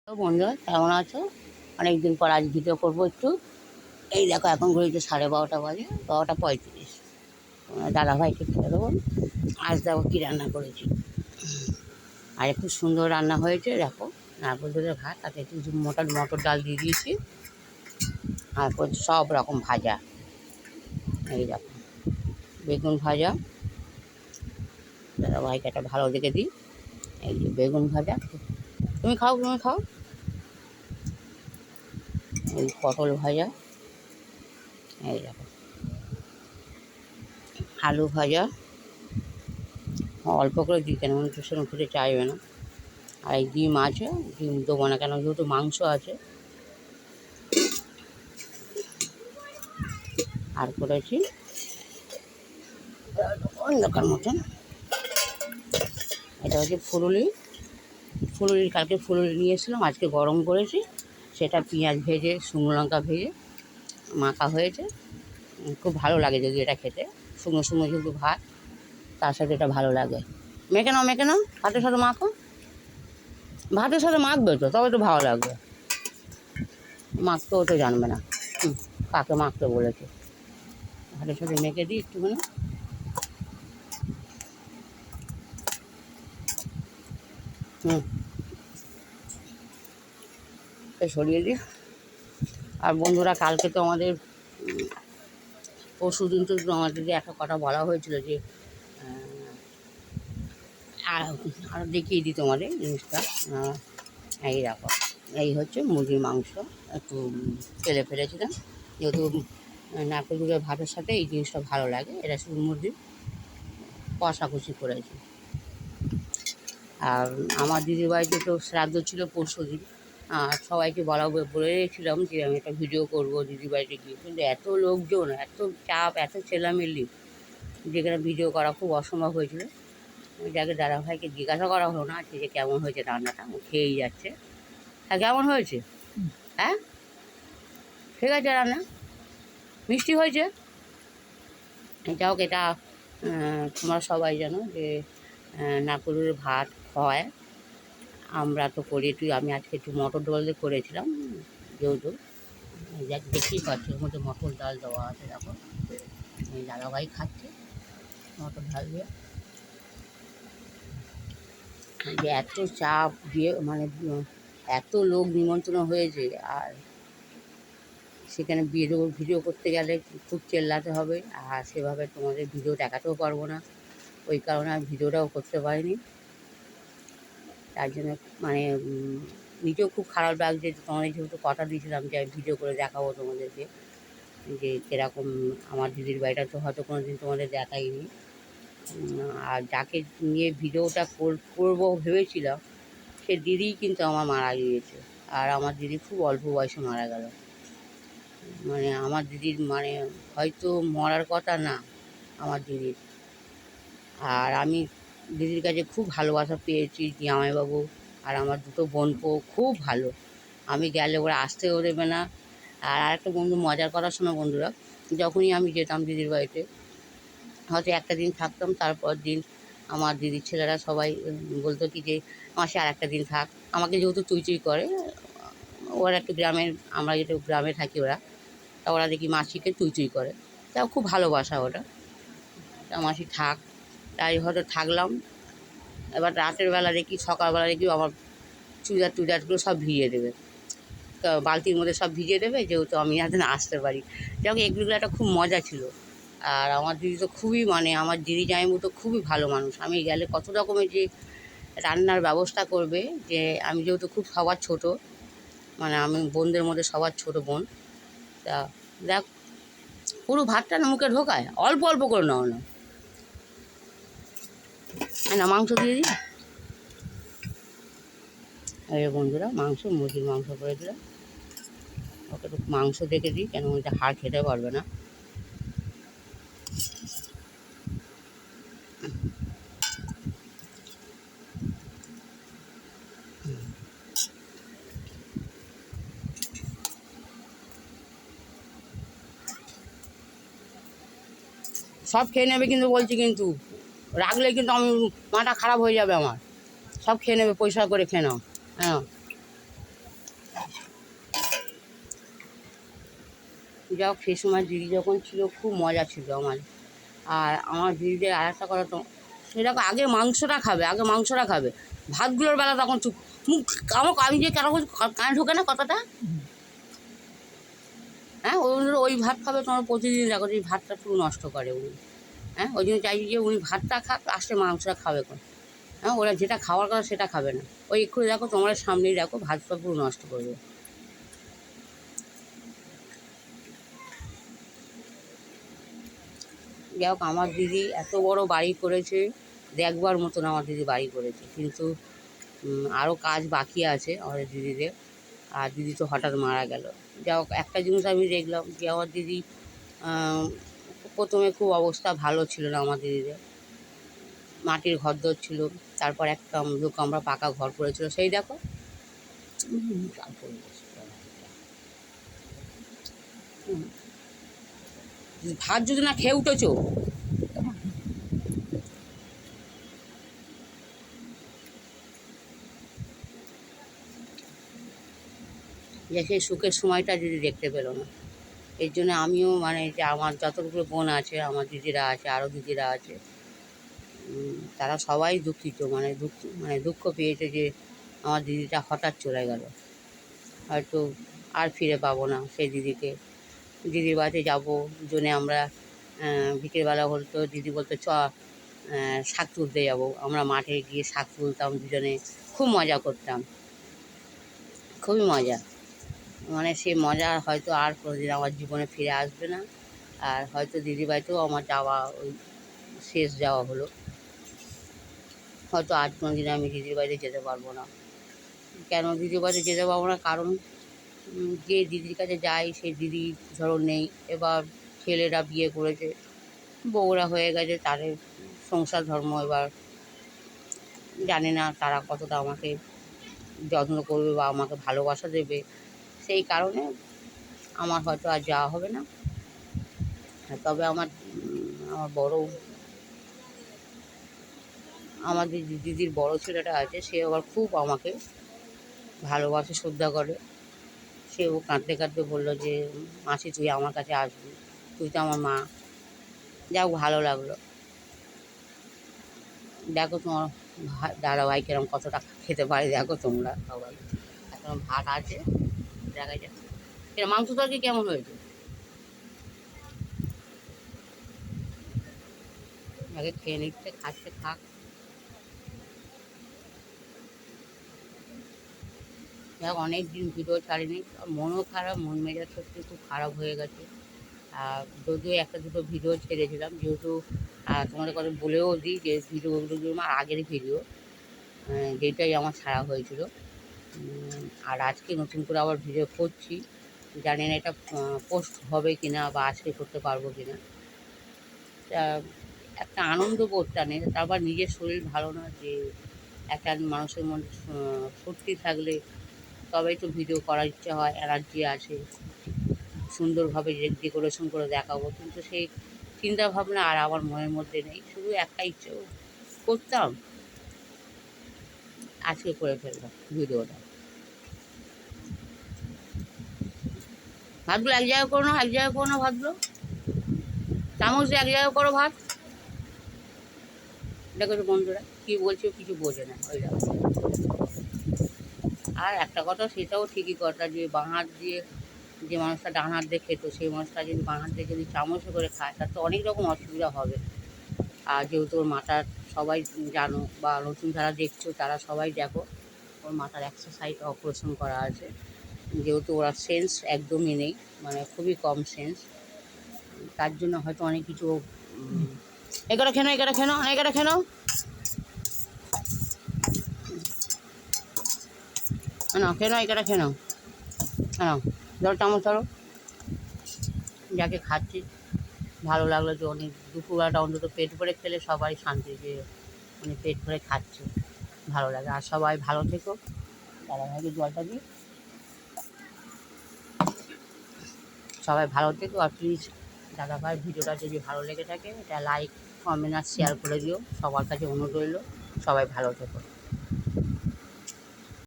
তো বন্ধুরা কেমন আছো? অনেকদিন পর আজ ভিডিও করবো একটু। এই দেখো এখন ঘড়িতে 12:30 বাজে, 12:35। দাদাভাইকে খেতে দেবো। আজ দেখো কী রান্না করেছি, আর খুব সুন্দর রান্না হয়েছে। দেখো নারকেল দুধের ভাত, তাতে একটু মটর ডাল দিয়ে দিয়েছি, আর সব রকম ভাজা। এই দেখো বেগুন ভাজা, দাদাভাইকে একটা ভালো দেখে দিই। এই যে বেগুন ভাজা, তুমি খাও। এই পটল ভাজা, এই দেখো আলু ভাজা। অল্প করে দিই, কেন তো সেরকম খেতে চাইবে না। আর এই ডিম আছে, ডিম দেবো না কেন, যেহেতু মাংস আছে। আর করেছি অন্ধকার মতন, এটা হচ্ছে ফুলুরি। কালকে ফুলুরি নিয়ে এসেছিলাম, আজকে গরম করেছি। সেটা পেঁয়াজ ভেজে, শুকনো লঙ্কা ভেজে মাখা হয়েছে। খুব ভালো লাগে যদি এটা খেতে, শুকনো যেহেতু ভাত, তার সাথে এটা ভালো লাগে। মেখে নাও ভাতের সাথে মাখো, ভাতের সাথে মাখবে তো, তবে তো ভালো লাগবে। মাখতেও তো জানবে না, কাকে মাখতে বলেছে। ভাতের সাথে মেখে দিই একটুখানি। সরিয়ে দিই। আর বন্ধুরা, কালকে তো আমাদের পরশু দিন তো আমাদেরকে একটা কথা বলা হয়েছিল যে আর দেখিয়ে দিই তোমাদের জিনিসটা। এই দেখো, এই হচ্ছে মুরগির মাংস। একটু তেলে ফেলেছিলাম, যেহেতু নারকেল দুধের ভাতের সাথে এই জিনিসটা ভালো লাগে। এটা শুধু মুরগির কষাকষি করেছি। আর আমার দিদির বাড়িতে তো শ্রাদ্ধ ছিল পরশু দিন, আর সবাইকে বলেছিলাম যে আমি একটা ভিডিও করবো দিদির বাড়িতে গিয়ে, কিন্তু এত লোকজন, এত চাপ, এত চেলামেলি, যেখানে ভিডিও করা খুব অসম্ভব হয়েছিল। যাকে দাদাভাইকে জিজ্ঞাসা করা হলো না আজকে যে কেমন হয়েছে রান্নাটা, খেয়েই যাচ্ছে। হ্যাঁ, কেমন হয়েছে? হ্যাঁ, ঠিক আছে রান্না, মিষ্টি হয়েছে। যাই হোক, এটা তোমরা সবাই জানো যে নারকেলের ভাত হয়, আমরা তো করি। আমি আজকে একটু মটর ডাল দিয়ে করেছিলাম, যেহেতু দেখতেই পাচ্ছি ওর মধ্যে মটর ডাল দেওয়া আছে। দেখো এই দাদাভাই খাচ্ছে মটর ডাল দিয়ে। যে এত চাপ দিয়ে, মানে এত লোক নিমন্ত্রণ হয়েছে, আর সেখানে ভিডিও করতে গেলে খুব চেল্লাতে হবে, আর সেভাবে তোমাদের ভিডিও দেখাতেও পারবো না। ওই কারণে আমি ভিডিওটাও করতে পারিনি। তার জন্য মানে নিজেও খুব খারাপ লাগছে। তোমাদের যেহেতু কথা দিয়েছিলাম যে আমি ভিডিও করে দেখাবো তোমাদেরকে, যে কীরকম আমার দিদির বাড়িটা তো হয়তো কোনো দিন তোমাদের দেখাইনি। আর যাকে নিয়ে ভিডিওটা করবো ভেবেছিলাম, সে দিদিই কিন্তু আমার মারা গিয়েছে। আর আমার দিদি খুব অল্প বয়সে মারা গেল। মানে আমার দিদির মানে হয়তো মরার কথা না আমার দিদির। আর আমি দিদির কাছে খুব ভালোবাসা পেয়েছি। জামাইবাবু আর আমার দুটো বোনপো খুব ভালো, আমি গেলে ওরা আসতেও দেবে না। আর আরেকটা বন্ধু মজার কথা শোনো বন্ধুরা, যখনই আমি যেতাম দিদির বাড়িতে, হয়তো একটা দিন থাকতাম, তারপর দিন আমার দিদির ছেলেরা সবাই বলতো কি যে মাসে আর একটা দিন থাক। আমাকে যেহেতু চুই করে, ওরা একটু গ্রামের, আমরা যেহেতু গ্রামে থাকি, তা ওরা দেখি মাসিকে চুই করে। তাও খুব ভালোবাসা ওটা। তা মাসি থাক, তাই হয়তো থাকলাম। এবার রাতের বেলা দেখি, সকালবেলা দেখি আমার চুড়িদারগুলো সব ভিজিয়ে দেবে, তো বালতির মধ্যে সব ভিজিয়ে দেবে, যেহেতু আমি যাতে না আসতে পারি। যাই হোক, এগুলো একটা খুব মজা ছিল। আর আমার দিদি তো খুবই, মানে আমার দিদি জামাইবাবু তো খুবই ভালো মানুষ। আমি গেলে কত রকমের যে রান্নার ব্যবস্থা করবে, যে আমি যেহেতু খুব সবার ছোট, মানে আমি বোনদের মধ্যে সবার ছোট বোন। তা দেখ, পুরো ভাতটা না মুখে ঢোকায়, অল্প অল্প করে নাও না। না, মাংস দিয়ে দিই। এই বন্ধুরা, মুরগির মাংস করে দিলাম। ওকে একটু মাংস দেখে দিই, কেন এটা হাড় খেতে পারবে না। সব খেয়ে নেবে কিন্তু, বলছি কিন্তু, রাখলে কিন্তু আমি মাথা খারাপ হয়ে যাবে আমার। সব খেয়ে নেবে, পরিষ্কার করে খেয়ে নাও। হ্যাঁ, যাই হোক, সে সময় দিদি যখন ছিল খুব মজা ছিল আমার। আর আমার দিদিদের আর একটা কথা, তো সেটা আগে মাংসটা খাবে, আগে মাংসটা খাবে, ভাতগুলোর বেলা তখন চুপ মুখ। আমি যে কেন কানে ঢোকে না কথাটা, হ্যাঁ ওই ভাত খাবে, তোমার প্রতিদিন দেখো যে ভাতটা পুরো নষ্ট করে উনি। হ্যাঁ, ওই জন্য চাইছি যে উনি ভাতটা খাক, আসলে মাংসটা খাবে কোন। হ্যাঁ, ওরা যেটা খাওয়ার কথা সেটা খাবে না, ওই একটু দেখো তোমরা সামনেই দেখো ভাতটা পুরো নষ্ট করবে। যাই হোক, আমার দিদি এত বড় বাড়ি করেছে, দেখবার মতন আমার দিদি বাড়ি করেছে, কিন্তু আরও কাজ বাকি আছে আমাদের দিদিদের। আর দিদি তো হঠাৎ মারা গেল। যাই হোক, একটা জিনিস আমি দেখলাম যে আমার দিদি প্রথমে খুব অবস্থা ভালো ছিল না আমার দিদিদের, মাটির ঘরদোর ছিল, তারপর একটা লোক আমরা পাকা ঘর করেছিল, সেই দেখো ভাত যদি না খেয়ে উঠেছো। যে সেই সুখের সময়টা দিদি দেখতে পেলো না। এর জন্য আমিও মানে যে আমার যতটুকু বোন আছে, আমার দিদিরা আছে, আরও দিদিরা আছে, তারা সবাই দুঃখিত, মানে দুঃখ পেয়েছে যে আমার দিদিটা হঠাৎ চলে গেল। হয়তো আর ফিরে পাবো না সেই দিদিকে। দিদির বাড়িতে যাবো দুজনে আমরা, বিকেলবেলা হতো দিদি বলতো চ শাক তুলতে যাবো, আমরা মাঠে গিয়ে শাক তুলতাম দুজনে, খুব মজা করতাম, খুবই মজা। মানে সে মজা হয়তো আর কোনোদিন আমার জীবনে ফিরে আসবে না। আর হয়তো দিদির বাড়িতেও আমার যাওয়া ওই শেষ যাওয়া হলো, হয়তো আর কোনোদিন আমি দিদির বাড়িতে যেতে পারবো না। কেন দিদির বাড়িতে যেতে পারবো না, কারণ যে দিদির কাছে যাই সেই দিদি ধরো নেই। এবার ছেলেরা বিয়ে করেছে, বউরা হয়ে গেছে, তাদের সংসার ধর্ম, এবার জানি না তারা কতটা আমাকে যত্ন করবে বা আমাকে ভালোবাসা দেবে, সেই কারণে আমার হয়তো আর যাওয়া হবে না। তবে আমার বড়, আমাদের দিদির বড় ছেলেটা আছে, সে আবার খুব আমাকে ভালোবাসে, শ্রদ্ধা করে। সেও কাঁদতে কাঁদতে বললো যে মাসি তুই আমার কাছে আসবি, তুই তো আমার মা। যাও, ভালো লাগলো। দেখো তোমার দাদাভাই কিরম কতটা খেতে পারে, দেখো তোমরা সবাই। এখন ভাত আছে, দেখা যাক মাংস তরকারি কেমন হয়েছে। আগে খেয়ে নিচ্ছে, খাচ্ছে, থাক। দেখ, অনেক দিন ভিডিও ছাড়িনি, মনও খারাপ, মন মেজাজ সত্যি খুব খারাপ হয়ে গেছে। যদিও একটা দুটো ভিডিও ছেড়েছিলাম, যেহেতু তোমাদের কথা বলেও দিই যে ভিডিওগুলো আমার আগের ভিডিও, যেটাই আমার ছাড়া হয়েছিল। আর আজকে নতুন করে আবার ভিডিও করছি, জানি না এটা পোস্ট হবে কি না বা আজকে করতে পারবো কি না। একটা আনন্দ বোধটা নেই, তারপর নিজের শরীর ভালো না, যে একটা মানুষের মধ্যে ফুর্তি থাকলে তবেই তো ভিডিও করার ইচ্ছা হয়, এনার্জি আসে, সুন্দরভাবে ডেকোরেশন করে দেখাবো, কিন্তু সেই চিন্তা ভাবনা আর আমার মনের মধ্যে নেই। শুধু একটা ইচ্ছে করতাম, আজকে করে ফেললাম ভিডিওটা। ভাতগুলো এক জায়গায় করো না, এক জায়গায় করো না ভাতগুলো, চামচ দিয়ে এক জায়গায় করো ভাত। দেখো তো বন্ধুরা কী বলছে, কিছু বোঝে না ওই দেখো। আর একটা কথা, সেটাও ঠিকই কথা, যে বাঁ হাত দিয়ে যে মানুষটা ডান হাত দিয়ে খেত, সেই মানুষটা যদি বাঁ হাত দিয়ে যদি চামচে করে খায়, তার তো অনেক রকম অসুবিধা হবে। আর যেহেতু ওর মাথার, সবাই জানো বা নতুন যারা দেখছো তারা সবাই দেখো, ওর মাথার একটা সাইড অপারেশন করা আছে, যেহেতু ওরা সেন্স একদমই নেই, মানে খুবই কম সেন্স, তার জন্য হয়তো অনেক কিছু। এগারো খেনো, এগারো খেনো, এগারো খেনো, না খেনো, এগারো খেনো, হ্যাঁ ধরো চামচ ধরো। যাকে খাচ্ছি ভালো লাগলো, যে অনেক দুপুরবেলাটা অন্তত পেট ভরে খেলে সবাই শান্তি, যে উনি পেট ভরে খাচ্ছে, ভালো লাগে। আর সবাই ভালো থেকো। দাদাভাইকে জলটা দিই। সবাই ভালো থেকো, আর প্লিজ দাদাভাইয়ের ভিডিওটা যদি ভালো লেগে থাকে এটা লাইক, কমেন্ট আর শেয়ার করে দিও, সবার কাছে অনুরোধ রইল। সবাই ভালো থেকো।